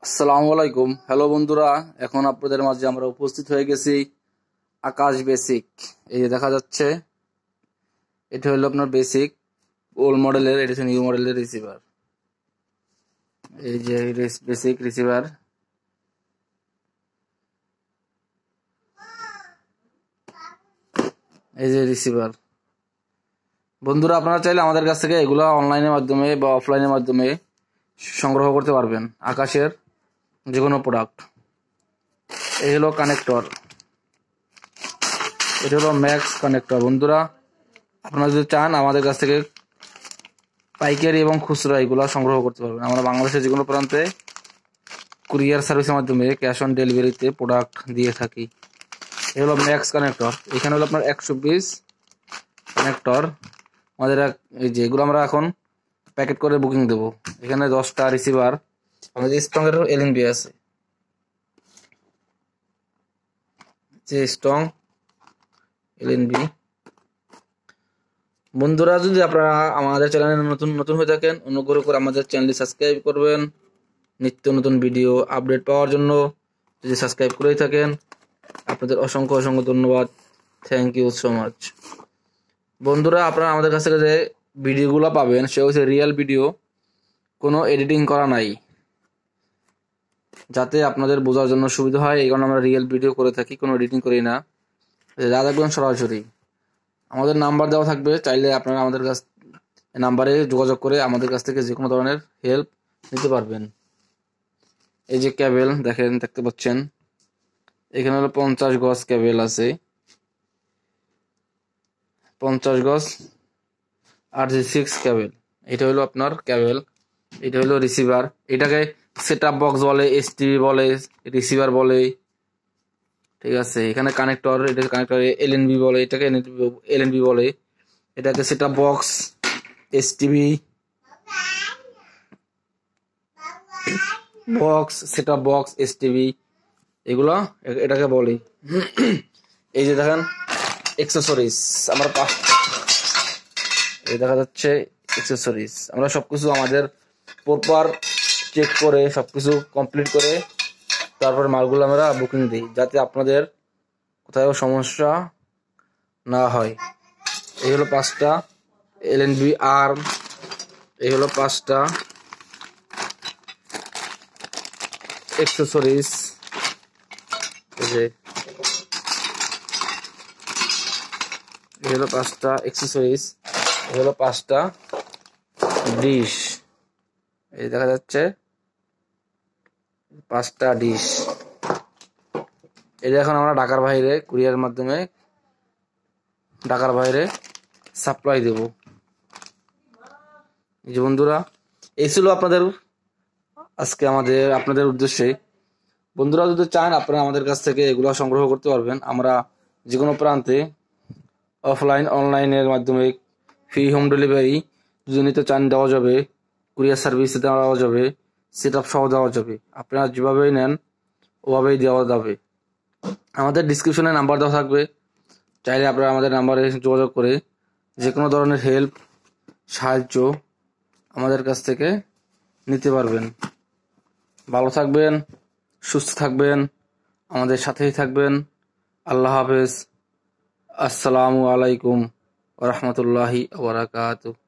আসসালামু আলাইকুম। হ্যালো বন্ধুরা, এখন আপনাদের মাঝে আমরা উপস্থিত হয়ে গেছি আকাশ বেসিক। এই যে দেখা যাচ্ছে, এটা হলো আপনার বেসিক ওল্ড মডেলের, এটা হচ্ছে নিউ মডেলের রিসিভার। এই যে বেসিক রিসিভার, এই যে রিসিভার। বন্ধুরা, আপনারা চাইলে আমাদের কাছ থেকে এগুলা অনলাইনের মাধ্যমে বা অফলাইনের মাধ্যমে সংগ্রহ করতে পারবেন আকাশের যে কোনো প্রোডাক্ট। এই হলো কানেক্টর, এটা হলো ম্যাক্স কানেক্টর। বন্ধুরা, আপনারা যদি চান আমাদের কাছ থেকে পাইকারি এবং খুচরা এগুলো সংগ্রহ করতে পারবেন। আমরা বাংলাদেশের যে কোনো প্রান্তে কুরিয়ার সার্ভিসের মাধ্যমে ক্যাশ অন ডেলিভারিতে প্রোডাক্ট দিয়ে থাকি। এই হলো ম্যাক্স কানেক্টর। এখানে হলো আপনার 120 কানেক্টর। আমাদের এই যে এগুলো আমরা এখন প্যাকেট করে বুকিং দেবো। এখানে 10টা রিসিভার, আমাদের স্ট্রং এর এলএনবি আছে, যে স্ট্রং এলএনবি। বন্ধুরা, যদি আপনারা আমাদের চ্যানেলে নতুন হয়ে থাকেন, অনুগ্রহ করে আমাদের চ্যানেলটি সাবস্ক্রাইব করবেন। নিত্য নতুন ভিডিও আপডেট পাওয়ার জন্য যদি সাবস্ক্রাইব করেই থাকেন, আপনাদের অসংখ্য ধন্যবাদ। Thank you so much. বন্ধুরা, আপনারা আমাদের কাছ থেকে যে ভিডিওগুলো পাবেন সে হচ্ছে রিয়েল ভিডিও, কোনো এডিটিং করা নাই, যাতে আপনাদের বোঝার জন্য সুবিধা হয়। এই কারণে আমরা রিয়েল ভিডিও করে থাকি, কোনো এডিটিং করি না। যা দেখবেন সরাসরি। আমাদের নাম্বার দেওয়া থাকবে, চাইলে আপনারা আমাদের কাছ নাম্বারে যোগাযোগ করে আমাদের কাছ থেকে যে কোনো ধরনের হেল্প নিতে পারবেন। এই যে কেবল দেখতে পাচ্ছেন, এখানে হলো 50 গজ কেবল আছে, 50 গজ RG6 কেবল। এটা হলো আপনার কেবল, এটা হলো রিসিভার। এটাকে সেট আপ বক্স বলে, এসটিভি বলে, রিসিভার বলে, ঠিক আছে। এখানে কানেক্টর, এটা কানেক্টর এলএনবি বলে, এটাকে এলএনবি বলে। এটাকে set up box, STV box, set up box, STV, এগুলো এটাকে বলি। এই যে দেখেন অ্যাক্সেসরিজ, আমরা এই দেখা যাচ্ছে অ্যাক্সেসরিজ। আমরা সবকিছু আমাদের প্রপার চেক করে সবকিছু কমপ্লিট করে তারপর মালগুলো আমরা বুকিং দিই, যাতে আপনাদের কোথাও সমস্যা না হয়। এই হলো 5টা এলএনবি আর্ম, এই হলো 5টা অ্যাক্সেসরিজ। এই হলো 5টা অ্যাক্সেসরিজ, এই হলো 5টা ডিশ। এই দেখা যাচ্ছে 5টা ডিশ। এটা এখন আমরা ঢাকার বাইরে কুরিয়ার মাধ্যমে ঢাকার বাইরে সাপ্লাই দেব। এই যে বন্ধুরা, এই ছিল আপনাদের আজকে আপনাদের উদ্দেশ্যে। বন্ধুরা, যদি চান আপনারা আমাদের কাছ থেকে এগুলো সংগ্রহ করতে পারবেন। আমরা যে কোনো প্রান্তে অফলাইন অনলাইনের মাধ্যমে ফ্রি হোম ডেলিভারি যদি নিতে চান দেওয়া যাবে, কুরিয়ার সার্ভিসে দেওয়া যাবে, সেট আপ সহ দেওয়া যাবে। আপনারা যেভাবেই নেন ওভাবেই দেওয়া যাবে। আমাদের ডিসক্রিপশনে নাম্বার দেওয়া থাকবে, চাইলে আপনারা আমাদের নাম্বারে যোগাযোগ করে যে কোনো ধরনের হেল্প, সাহায্য আমাদের কাছ থেকে নিতে পারবেন। ভালো থাকবেন, সুস্থ থাকবেন, আমাদের সাথেই থাকবেন। আল্লাহ হাফেজ। আসসালামু আলাইকুম ওয়া রাহমাতুল্লাহি ওয়া বারাকাতুহু।